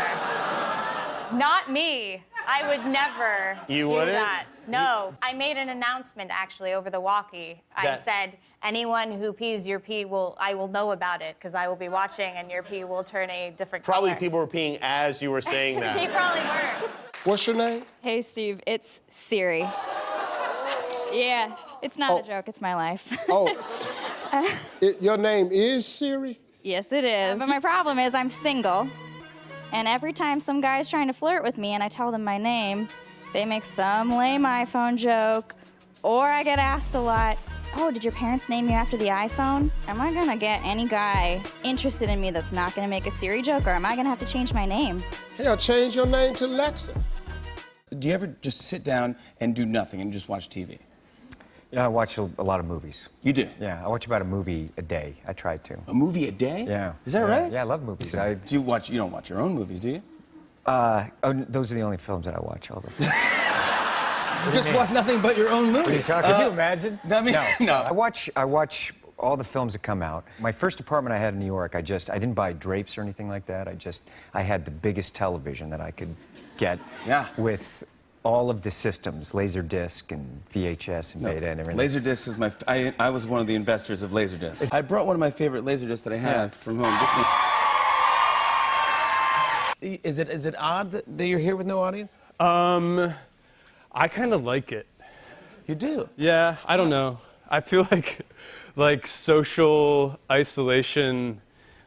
Not me. I would never You do wouldn't? that. No. I made an announcement, actually, over the walkie. I said, anyone who pees your pee, I will know about it, because I will be watching, and your pee will turn a different Probably color. people were peeing as you were saying that. They probably were. What's your name? Hey, Steve, it's Siri. Yeah, it's not a joke, it's my life. Your name is Siri? Yes, it is. But my problem is I'm single, and every time some guy's trying to flirt with me and I tell them my name, they make some lame iPhone joke, or I get asked a lot, oh, did your parents name you after the iPhone? Am I gonna get any guy interested in me that's not gonna make a Siri joke, or am I gonna have to change my name? Hell, change your name to Lexa. Do you ever just sit down and do nothing and just watch TV? Yeah, I watch a lot of movies. You do? Yeah, I watch about a movie a day. I try to. A movie a day? Yeah. Is that right? Yeah, I love movies. So you don't watch your own movies, do you? Those are the only films that I watch all the time. You just watch nothing but your own movies. Could you imagine? I mean, no. I watch all the films that come out. My first apartment I had in New York, I didn't buy drapes or anything like that. I had the biggest television that I could get with all of the systems, Laserdisc and VHS and Beta and everything. Laserdisc is I was one of the investors of Laserdisc. I brought one of my favorite Laserdiscs that I have from home. Is it odd that you're here with no audience? I kind of like it. You do? Yeah, I don't know. I feel like social isolation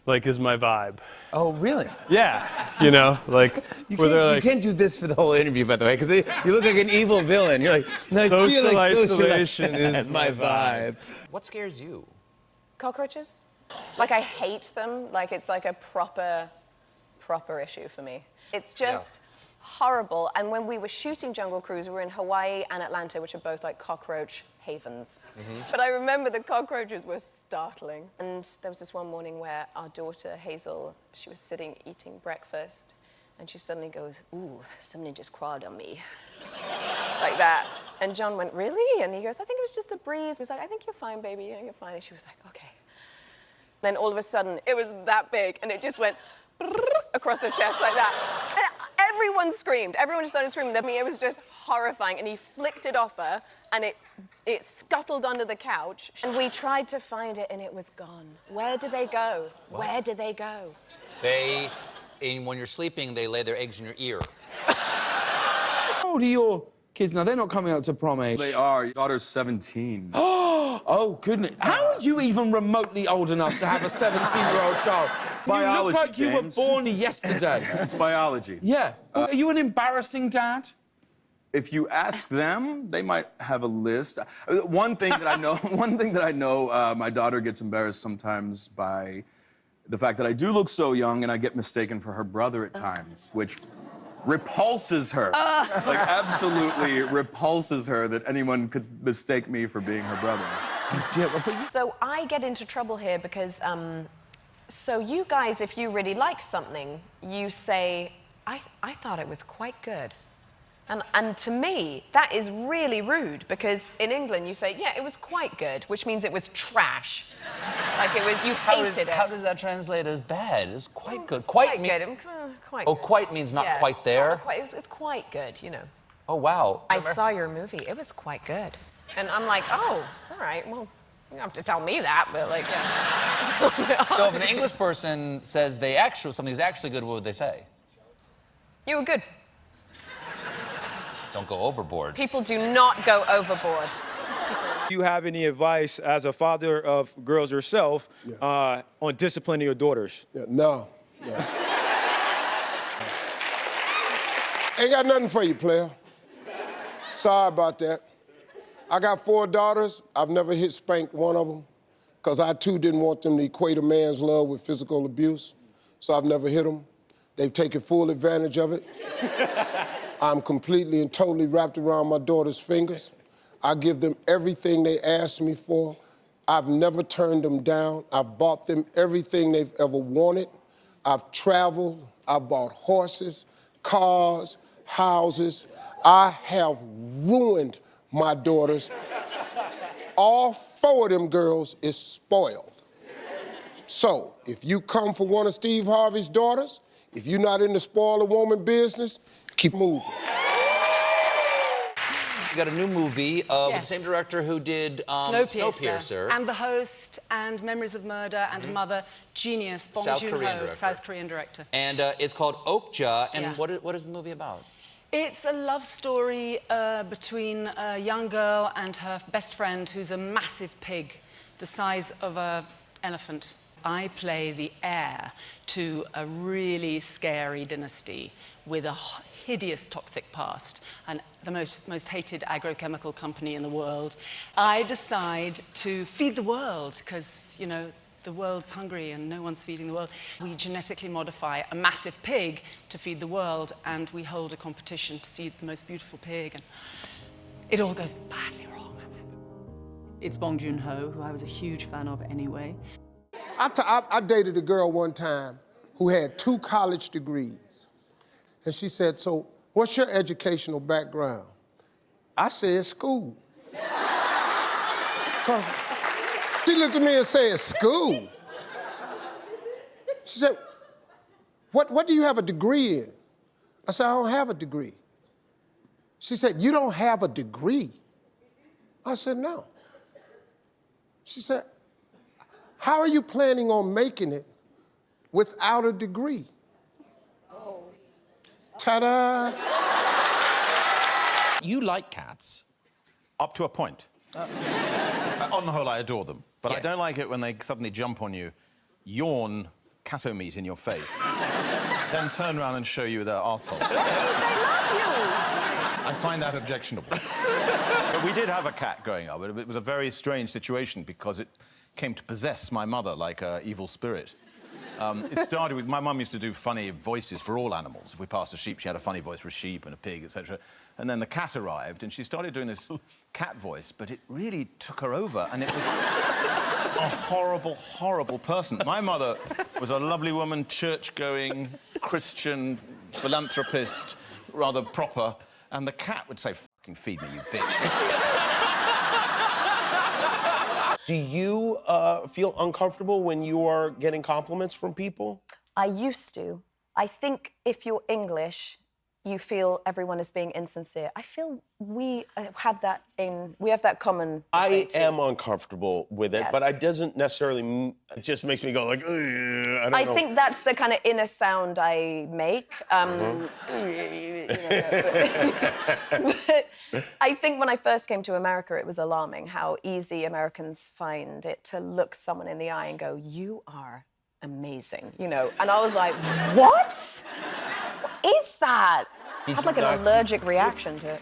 is my vibe. Oh, really? Yeah, you know, You can't do this for the whole interview, by the way, because you look like an evil villain. You're like, I feel like isolation is my vibe. What scares you? Cockroaches. Like, I hate them. Like, it's like a proper issue for me. It's just horrible. And when we were shooting Jungle Cruise, we were in Hawaii and Atlanta, which are both like cockroach havens. But I remember the cockroaches were startling. And there was this one morning where our daughter, Hazel, she was sitting eating breakfast, and she suddenly goes, ooh, somebody just crawled on me. Like that. And John went, really? And he goes, I think it was just the breeze. He was like, I think you're fine, baby, you're fine. And she was like, okay. Then all of a sudden, it was that big, and it just went across her chest like that. And everyone screamed. Everyone just started screaming. I mean, it was just horrifying. And he flicked it off her, and it scuttled under the couch. And we tried to find it, and it was gone. Where did they go? What? Where did they go? When you're sleeping, they lay their eggs in your ear. How old are your kids now? They're not coming out to prom age. They are. Your daughter's 17. Oh, goodness. How are you even remotely old enough to have a 17-year-old child? Biology, you look like James. you were born yesterday. It's biology. Yeah. Are you an embarrassing dad? If you ask them, they might have a list. One thing that I know, my daughter gets embarrassed sometimes by the fact that I do look so young and I get mistaken for her brother at times, which repulses her. Like, absolutely repulses her that anyone could mistake me for being her brother. So I get into trouble here because, so you guys, if you really like something, you say, I thought it was quite good. And to me, that is really rude, because in England you say, yeah, it was quite good, which means it was trash. Like it was, you hated it. How does that translate as bad? It was quite good. Quite good. Quite Oh, good. quite means not Yeah, quite there? not quite, it's quite good, you know. Oh, wow. I saw your movie. It was quite good. And I'm like, oh, all right, well, you don't have to tell me that, but like, yeah. So if an English person says something's actually good, what would they say? You were good. Don't go overboard. People do not go overboard. Do you have any advice as a father of girls yourself on disciplining your daughters? Yeah, no. Ain't got nothing for you, player. Sorry about that. I got 4 daughters. I've never spanked one of them, because I, too, didn't want them to equate a man's love with physical abuse, so I've never hit them. They've taken full advantage of it. I'm completely and totally wrapped around my daughter's fingers. I give them everything they ask me for. I've never turned them down. I've bought them everything they've ever wanted. I've traveled. I've bought horses, cars, houses. I have ruined my daughters. All 4 of them girls is spoiled. So, if you come for one of Steve Harvey's daughters, if you're not in the spoil a woman business, keep moving. You got a new movie with Yes. the same director who did Snowpiercer. And The Host, and Memories of Murder, and Mother. Genius, Bong South Joon-ho, Korean director. South Korean director. And it's called Okja. And Yeah. what is the movie about? It's a love story between a young girl and her best friend, who's a massive pig, the size of an elephant. I play the heir to a really scary dynasty with a hideous toxic past and the most hated agrochemical company in the world. I decide to feed the world because, you know, the world's hungry and no one's feeding the world. We genetically modify a massive pig to feed the world, and we hold a competition to see the most beautiful pig, and it all goes badly wrong. It's Bong Joon-ho, who I was a huge fan of anyway. I dated a girl one time who had 2 college degrees. And she said, so what's your educational background? I said, school. She looked at me and said, school? She said, what do you have a degree in? I said, I don't have a degree. She said, you don't have a degree? I said, no. She said, how are you planning on making it without a degree? Oh. Ta-da! You like cats up to a point. On the whole, I adore them. But I don't like it when they suddenly jump on you, yawn catto meat in your face, then turn around and show you their asshole. Because they love you. I find that objectionable. But we did have a cat growing up. It was a very strange situation because it came to possess my mother like an evil spirit. It started with my mum used to do funny voices for all animals. If we passed a sheep, she had a funny voice for a sheep and a pig, etc. And then the cat arrived, and she started doing this cat voice, but it really took her over, and it was a horrible, horrible person. My mother was a lovely woman, church-going, Christian, philanthropist, rather proper, and the cat would say, "Fucking feed me, you bitch." Do you feel uncomfortable when you are getting compliments from people? I used to. I think if you're English, you feel everyone is being insincere. I feel we have that common. I am uncomfortable with it, but Yes. it doesn't necessarily. It just makes me go like, "Ugh," I don't know. think that's the kind of inner sound I make. But I think when I first came to America, it was alarming how easy Americans find it to look someone in the eye and go, "You are amazing," you know. And I was like, "What? What is that?" I had like an allergic reaction to it.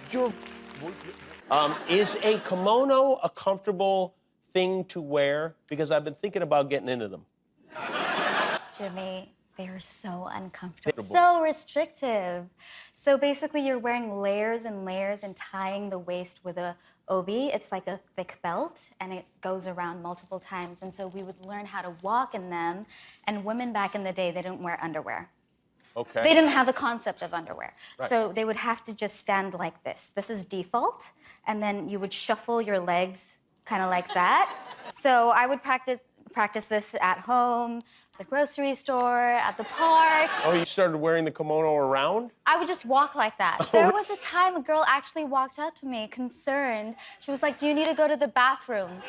Is a kimono a comfortable thing to wear? Because I've been thinking about getting into them. Jimmy, they're so uncomfortable. So restrictive. So basically you're wearing layers and layers and tying the waist with a obi. It's like a thick belt and it goes around multiple times. And so we would learn how to walk in them. And women back in the day, they didn't wear underwear. Okay. They didn't have the concept of underwear. Right. So they would have to just stand like this. This is default. And then you would shuffle your legs kind of like that. So I would practice this at home, the grocery store, at the park. Oh, you started wearing the kimono around? I would just walk like that. There was a time a girl actually walked up to me, concerned. She was like, "Do you need to go to the bathroom?"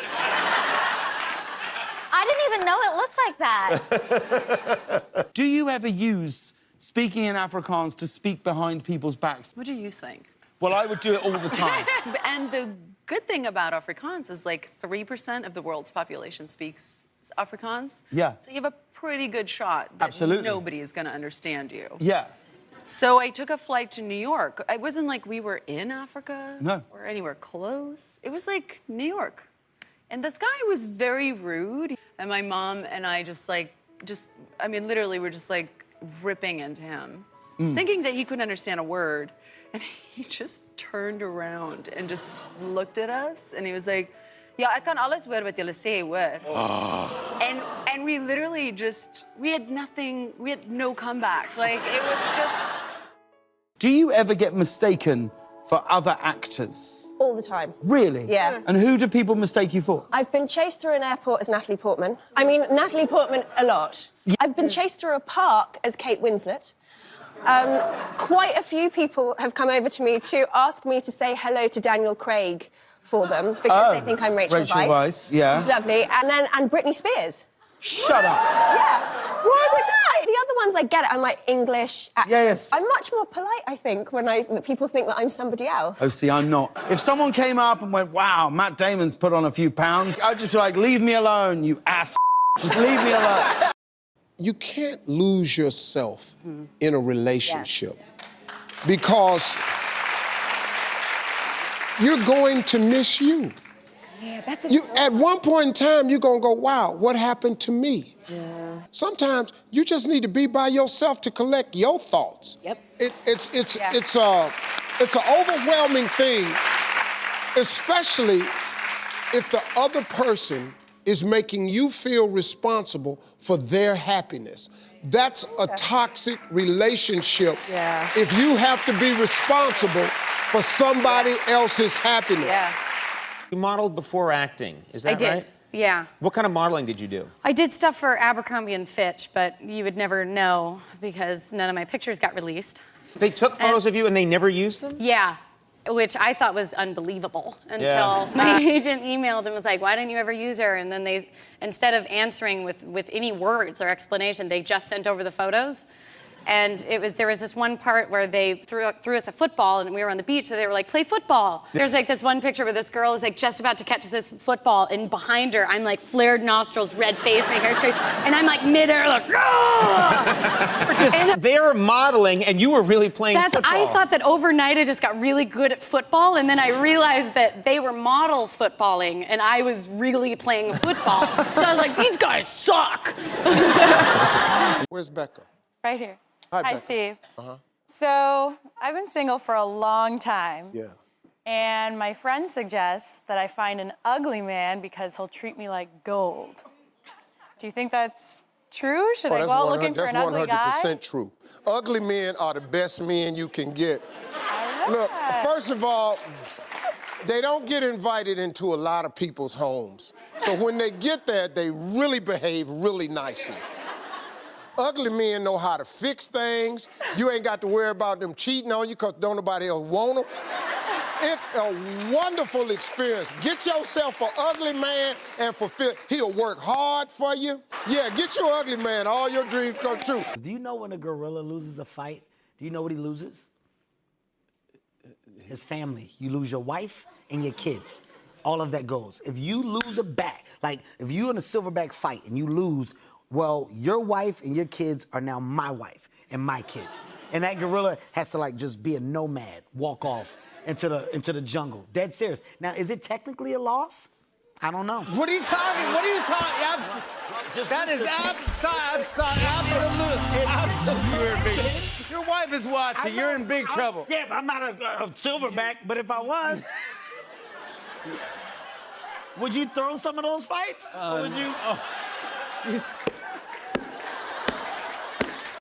I didn't even know it looked like that. Do you ever use speaking in Afrikaans to speak behind people's backs? What do you think? Well, I would do it all the time. And the good thing about Afrikaans is like 3% of the world's population speaks Afrikaans. Yeah. So you have a pretty good shot that Absolutely. nobody is going to understand you. Yeah. So I took a flight to New York. It wasn't like we were in Africa No. or anywhere close. It was like New York. And this guy was very rude. And my mom and I literally were just like ripping into him, thinking that he couldn't understand a word. And he just turned around and just looked at us and he was like, "Ja, ek kan alles hoor wat julle sê, hoor." And we literally we had nothing, we had no comeback. Like, it was just... Do you ever get mistaken for other actors? All the time. Really? Yeah. And who do people mistake you for? I've been chased through an airport as Natalie Portman. I mean, Natalie Portman a lot. I've been chased through a park as Kate Winslet. Quite a few people have come over to me to ask me to say hello to Daniel Craig for them because they think I'm Rachel Weisz. Yeah. She's lovely. And Britney Spears. Shut up. Yeah. What? The other ones, I get it. I'm like English. Yes. I'm much more polite, I think, when people think that I'm somebody else. Oh, see, I'm not. If someone came up and went, "Wow, Matt Damon's put on a few pounds," I'd just be like, "Leave me alone, you ass. Just leave me alone." You can't lose yourself in a relationship because you're going to miss you. Yeah, that's At one point in time, you're going to go, "Wow, what happened to me?" Yeah. Sometimes you just need to be by yourself to collect your thoughts. Yep. It's an overwhelming thing, especially if the other person is making you feel responsible for their happiness. That's a toxic relationship. Yeah. If you have to be responsible for somebody else's happiness. Yeah. You modeled before acting, is that right? I did, yeah. What kind of modeling did you do? I did stuff for Abercrombie & Fitch, but you would never know because none of my pictures got released. They took photos of you and they never used them? Yeah, which I thought was unbelievable until my agent emailed and was like, "Why didn't you ever use her?" And then they, instead of answering with any words or explanation, they just sent over the photos. And there was this one part where they threw us a football and we were on the beach, so they were like, "Play football." There's like this one picture where this girl is like just about to catch this football, and behind her, I'm like flared nostrils, red face, my hair's crazy, and I'm like midair, like, They're modeling and you were really playing football. I thought that overnight I just got really good at football, and then I realized that they were model footballing and I was really playing football. So I was like, these guys suck. Where's Becca? Right here. Hi, Hi, Becca. Steve. Uh-huh. So, I've been single for a long time. Yeah. And my friend suggests that I find an ugly man because he'll treat me like gold. Do you think that's true? Should I go out looking for an ugly guy? That's 100% true. Ugly men are the best men you can get. Look, first of all, they don't get invited into a lot of people's homes. So when they get there, they really behave really nicely. Ugly men know how to fix things. You ain't got to worry about them cheating on you because don't nobody else want them. It's a wonderful experience. Get yourself an ugly man and fulfill. He'll work hard for you. Yeah, get your ugly man. All your dreams come true. Do you know when a gorilla loses a fight? Do you know what he loses? His family. You lose your wife and your kids. All of that goes. If you lose a bat, like if you're in a silverback fight and you lose, well, your wife and your kids are now my wife and my kids. And that gorilla has to like just be a nomad, walk off into the jungle. Dead serious. Now, is it technically a loss? I don't know. What are you talking? What are you talking? That is absolute. Your wife is watching. You're in big trouble. Yeah, but I'm not a silverback, but if I was, would you throw some of those fights? Or would you?